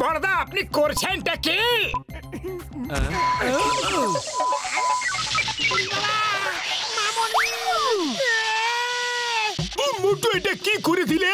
বড়দা, আপনি করছেনটা কি? মোটু, এটা কি করে দিলে?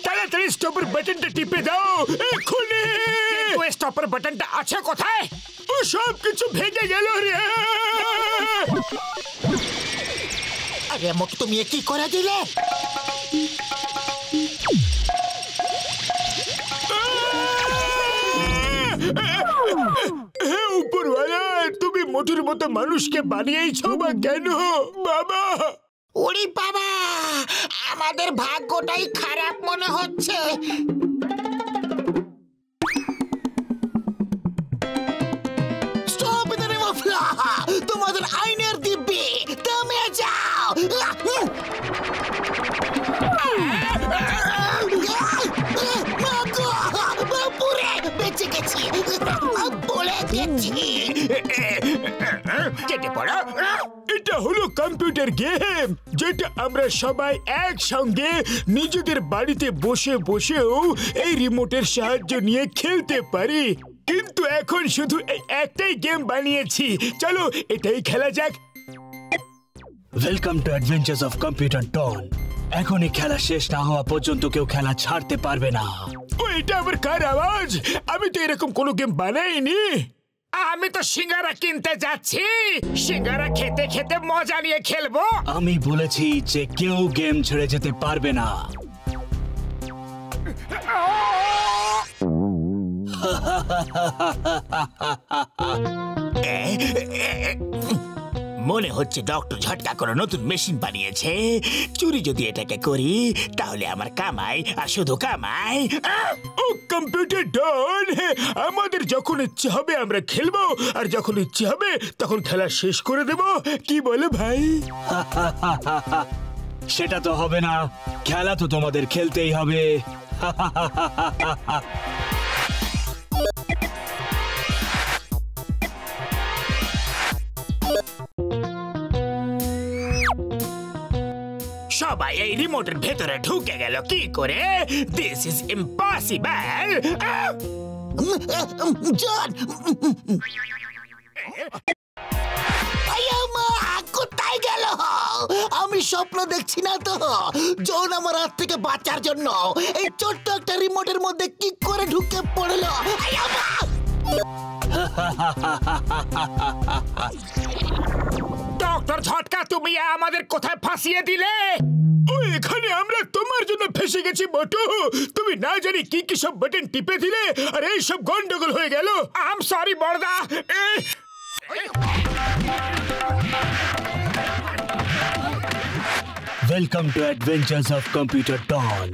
তাড়াতাড়ি স্টপের বাটনটা টিপে দাও এক্ষুনি। কিন্তু স্টপের বাটনটা আছে কোথায়? ও সব কিছু ভেঙে গেল রে। আরে মোটু, তুমি কি করে দিলে? উপরওয়ালা, তুমি মোটুর মতো মানুষকে বানিয়েছো বা কেন বাবা? ওরে বাবা, আমাদের ভাগ্যটাই খারাপ মনে হচ্ছে। Stop in the name of law! তোমাদের আইনের দিব্যি, থেমে যাও! পুরে বেঁচে গেছি, বলে গেছি। কেটে পড়ো। এটা হলো কম্পিউটার গেম, যেটা আমরা সবাই একসঙ্গে নিজেদের বাড়িতে বসে বসেও এই রিমোটের সাহায্য নিয়ে খেলতে পারি। কিন্তু এখন শুধু এই একটাই গেম বানিয়েছি, চলো এটাই খেলা যাক। Welcome to adventures of computer Don. এখনই খেলা শেষ না হওয়া পর্যন্ত কেউ খেলা ছাড়তে পারবে না। ও, এটা আবার কার আওয়াজ? আমি তো এরকম কোনো গেম বানাইনি। আমি তো সিঙ্গারা কিনতে যাচ্ছি, সিঙ্গারা খেতে খেতে মজা নিয়ে খেলবো। আমি বলেছি যে কেউ গেম ছেড়ে যেতে পারবে না। মনে হচ্ছে ডক্টর ঝটকা করে নতুন মেশিন বানিয়েছে। চুরি যদি এটাকে করি তাহলে আমার কামাই আর শুধু কামাই। ও কম্পিউটার ডন, আমাদের যখন ইচ্ছে হবে আমরা খেলবো, আর যখন ইচ্ছে হবে তখন খেলা শেষ করে দেব। কি বলে ভাই? সেটা তো হবে না, খেলা তো তোমাদের খেলতেই হবে। সবাই এই রিমোটের ভেতরে ঢুকে গেল কি করে? This is impossible. জন, কোথায় গেল? আমি স্বপ্ন দেখছি না তো? জন আমার হাত থেকে বাঁচার জন্য এই ছোট্ট একটা রিমোটের মধ্যে কি করে ঢুকে পড়লো? ডক্টর ঝটকা, তুমি আমাদের কোথায় ফাঁসিয়ে দিলে? ও, এখানে আমরা তোমার জন্য ফেসে গেছি মোটু। তুমি না জানি কি কি সব বাটন টিপে দিলে, আর এই সব গন্ডগোল হয়ে গেল। আই এম সরি বড়দা। Welcome to adventures of computer Don.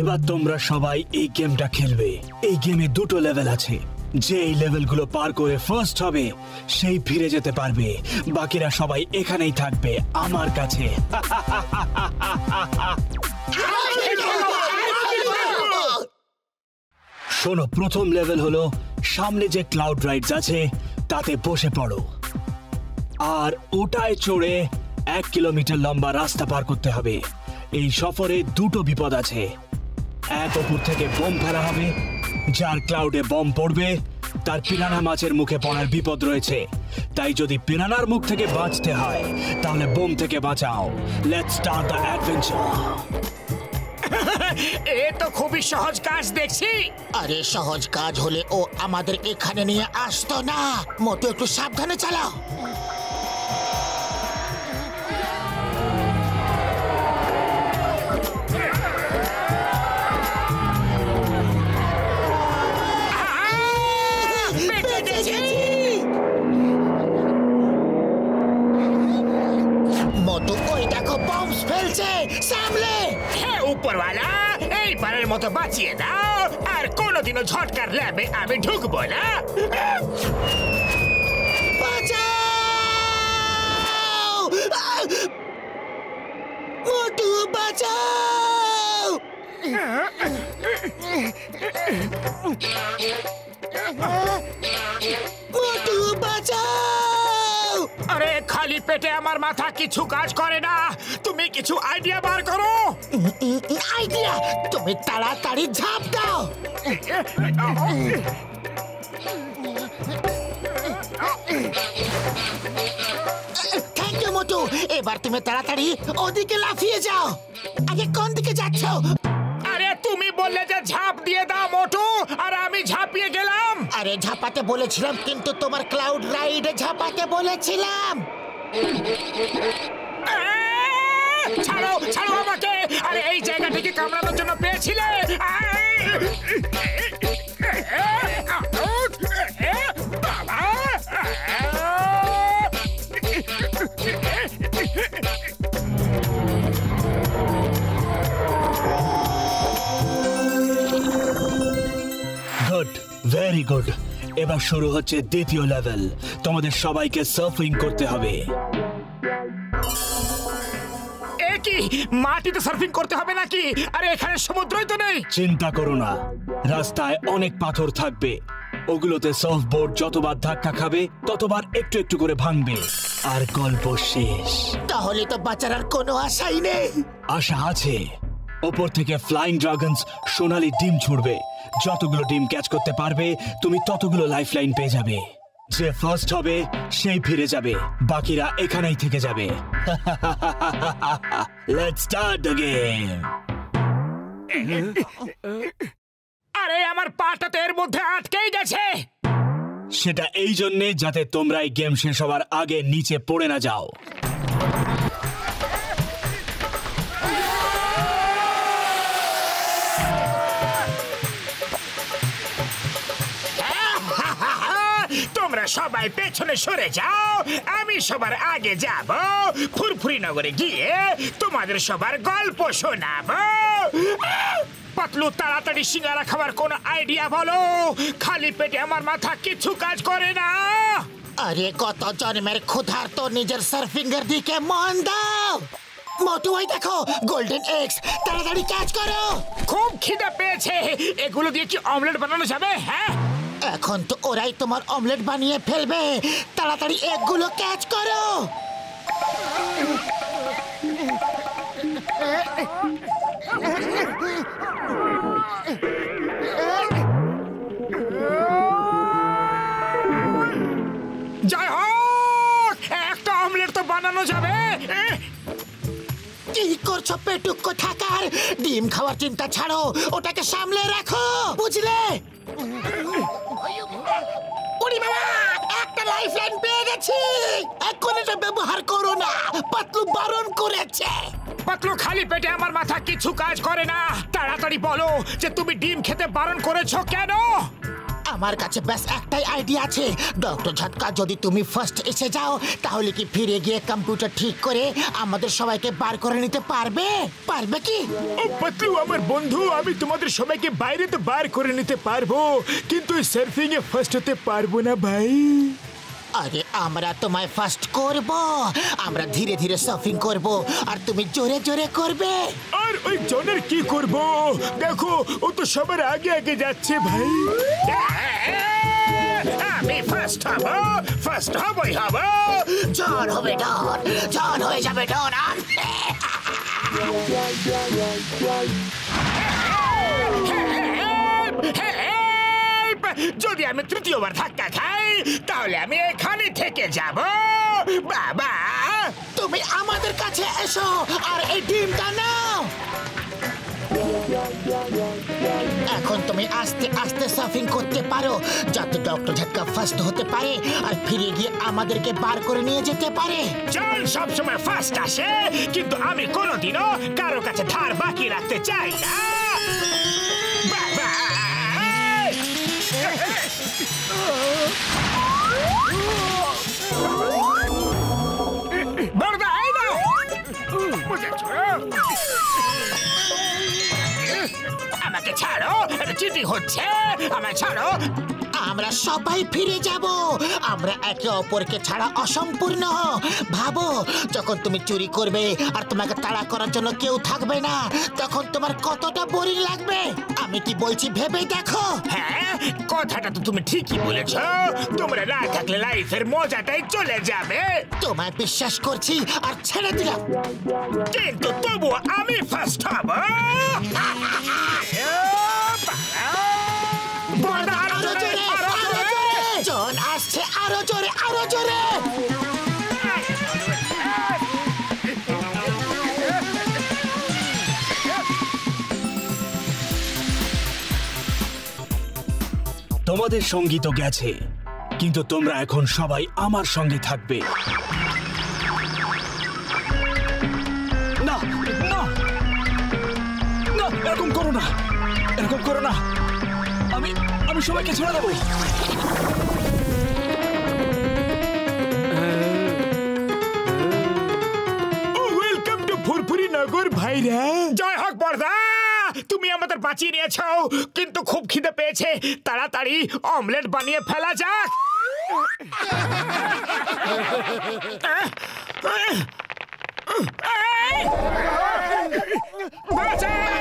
এবার তোমরা সবাই এই গেমটা খেলবে। এই গেমে দুটো লেভেল আছে। যে এই লেভেলগুলো পার করে ফার্স্ট হবে সেই ফিরে যেতে পারবে, বাকিরা সবাই এখানেই থাকবে আমার কাছে। শোনো, প্রথম লেভেল হলো সামনে যে ক্লাউড রাইডস আছে তাতে বসে পড়ো, আর ওটায় চড়ে 1 কিলোমিটার লম্বা রাস্তা পার করতে হবে। এই সফরে দুটো বিপদ আছে। এক, উপর থেকে বোম ফেলা হবে, যার ক্লাউডে বম পড়বে তার পিরানা মাছের মুখে পড়ার বিপদ রয়েছে। তাই যদি পিরানার মুখ থেকে বাঁচতে হয় তাহলে বোম থেকে বাঁচাও। Let's start the adventure. এ তো খুবই সহজ কাজ দেখছি। আরে সহজ কাজ হলে ও আমাদের এখানে নিয়ে আসতো না। মোটু, একটু সাবধানে চালাও। মোটু, ওই দেখো বম্ব ফেলছে সামনে। হ্যাঁ উপরওয়ালা, এইবারের মতো বাঁচিয়ে দাও, আর কোনোদিনও ঝটকার ল্যাবে আমি ঢুকবো না। বাঁচাও মোটু, বাঁচাও। মোটু বাঁচাও! আরে খালি পেটে আমার মাথা কিছু কাজ করে না, তুমি কিছু আইডিয়া বার করো। আইডিয়া? তুমি তাড়াতাড়ি ঝাঁপ দাও। থ্যাংক ইউ মোটু। এবার তুমি তাড়াতাড়ি ওদিকে লাফিয়ে যাও। আগে কোন দিকে যাচ্ছ? আরে তুমি বললে যে ঝাঁপ দিয়ে দাও মোটু, আর আমি ঝাঁপিয়ে গেলাম। আরে ঝাঁপাতে বলেছিলাম, কিন্তু তোমার ক্লাউড রাইডে ঝাঁপাতে বলেছিলাম। ছাড়ো ছাড়ো আমাকে। আরে এই জায়গাটিকে কামড়ানোর জন্য পেয়েছিলে। Good, very good. এবার শুরু হচ্ছে দ্বিতীয় লেভেল। তোমাদের সবাইকে সার্ফিং করতে হবে। কি মাটিতে সার্ফিং করতে হবে নাকি? আরে এখানে সমুদ্রই তো নেই। চিন্তা করো না, রাস্তায় অনেক পাথর থাকবে। ওগুলোতে সার্ফবোর্ড যতবার ধাক্কা খাবে ততবার একটু একটু করে ভাঙবে, আর গল্প শেষ। তাহলে তো বাঁচার আর কোনো আশাই নেই। আশা আছে। ওপর থেকে ফ্লাইং ড্রাগনস সোনালি ডিম ছুড়বে। যতগুলো ডিম ক্যাচ করতে পারবে তুমি ততগুলো লাইফলাইন পেয়ে যাবে। যে ফার্স্ট হবে সেই ফিরে যাবে, বাকিরা এখানেই থেকে যাবে। Let's start the game. আরে আমার পাটা তো এর মধ্যে আটকেই গেছে। সেটা এই জন্যে যাতে তোমরা এই গেম শেষ হওয়ার আগে নিচে পড়ে না যাও। তোমরা সবাই পেছনে সরে যাও, আমি সবার আগে যাব। ফুরফুরি নগরে গিয়ে তোমাদের সবার গল্প শোনাবো। পাতলু, তাড়াতাড়ি সিঙ্গারা খাবার কোন আইডিয়া বলো। খালি পেটে আমার মাথা কিছু কাজ করে না। আরে কত জন্মের ক্ষুধার তো নিজের সার্ফিংয়ের দিকে মন দাও। মোটু, ওই দেখো গোল্ডেন এগস, তাড়াতাড়ি ক্যাচ করো। খুব খিদে পেয়েছে। এগুলো দিয়ে কি অমলেট বানানো যাবে? হ্যাঁ, এখন তো ওরাই তোমার অমলেট বানিয়ে ফেলবে। তাড়াতাড়ি এগুলো ক্যাচ করো। জয় হোক, একটা অমলেট তো বানানো যাবে। কি করছো পেটুক কোথাকার? ডিম খাওয়ার চিন্তা ছাড়ো, ওটাকে সামলে রাখো, বুঝলে? ওরে বাবা, একটা লাইফলাইন পেয়ে গেছি। এখন এটা ব্যবহার করো না, পাতলু বারণ করেছে। পাতলু, খালি পেটে আমার মাথা কিছু কাজ করে না। তাড়াতাড়ি বলো যে তুমি ডিম খেতে বারণ করেছো কেন? আমার কাছে ব্যাস একটাই আইডিয়া আছে। ডক্টর ঝটকা, যদি তুমি ফার্স্ট এসে যাও তাহলে কি ফিরে গিয়ে কম্পিউটার ঠিক করে আমাদের সবাইকে বার করে নিতে পারবে? পারবে কি? ও পাতলু, আমার বন্ধু, আমি তোমাদের সবাইকে বাইরে তো বার করে নিতে পারবো, কিন্তু সার্ফিং এ ফার্স্ট হতে পারবো না ভাই। আরে আমরা তোমায় ফার্স্ট করব। আমরা ধীরে ধীরে সার্ফিং করব আর তুমি জোরে জোরে করবে। আর ওই জনের কি করব? দেখো, ও তো সবার আগে আগে যাচ্ছে ভাই। আমি ফার্স্ট হব, ফার্স্ট হবই হব। জন হবে ডন, জন হয়ে যাবে ডন। যদি আমি তৃতীয়বার ধাক্কা খাই তাহলে আমি এখানে থেকে যাব। বাবা, তুমি আমাদের কাছে এসো আর এই ডিমটা নাও। এখন তুমি আস্তে আস্তে সার্ফিং করতে পারো, যাতে ডক্টর ঝটকা ফার্স্ট হতে পারে আর ফিরে গিয়ে আমাদেরকে বার করে নিয়ে যেতে পারে। জন সবসময় ফার্স্ট আসে, কিন্তু আমি কোনোদিনও কারো কাছে ধার বাকি রাখতে চাই না। বাবা, আমাকে ছাড়ো, এটা চিঠি হচ্ছে। আমায় ছাড়ো। আমরা সবাই ফিরে যাব। আমরা একে অপরকে ছাড়া অসম্পূর্ণ। ভাবো, যখন তুমি চুরি করবে আর তোমাকে তাড়া করার জন্য কেউ থাকবে না, তখন তোমার কতটা বোরিং লাগবে। আমি কি বলছি ভেবে দেখো। হ্যাঁ, কথাটা তো তুমি ঠিকই বলেছ। তোমরা না থাকলে লাইফের মজাটাই চলে যাবে। তোমায় বিশ্বাস করছি আর ছেড়ে দিলাম। কিন্তু তবুও আমি ফার্স্ট হব। আরো জোরে, আরো জোরে। জন আসছে, আরো জোরে, আরো জোরে। তোমাদের সঙ্গী তো গেছে, কিন্তু তোমরা এখন সবাই আমার সঙ্গে থাকবে। না না না, এরকম করো না, এরকম করো না। আমি সবাইকে ছেড়ে দেবো। ওয়েলকাম টু ফুরফুরি নগর ভাইরা। জয় হোক বর্দা, তুমি আমাদের বাঁচিয়ে নিয়েছো। কিন্তু খুব খিদে পেয়েছে, তাড়াতাড়ি অমলেট বানিয়ে ফেলা যাক। বাঁচাও!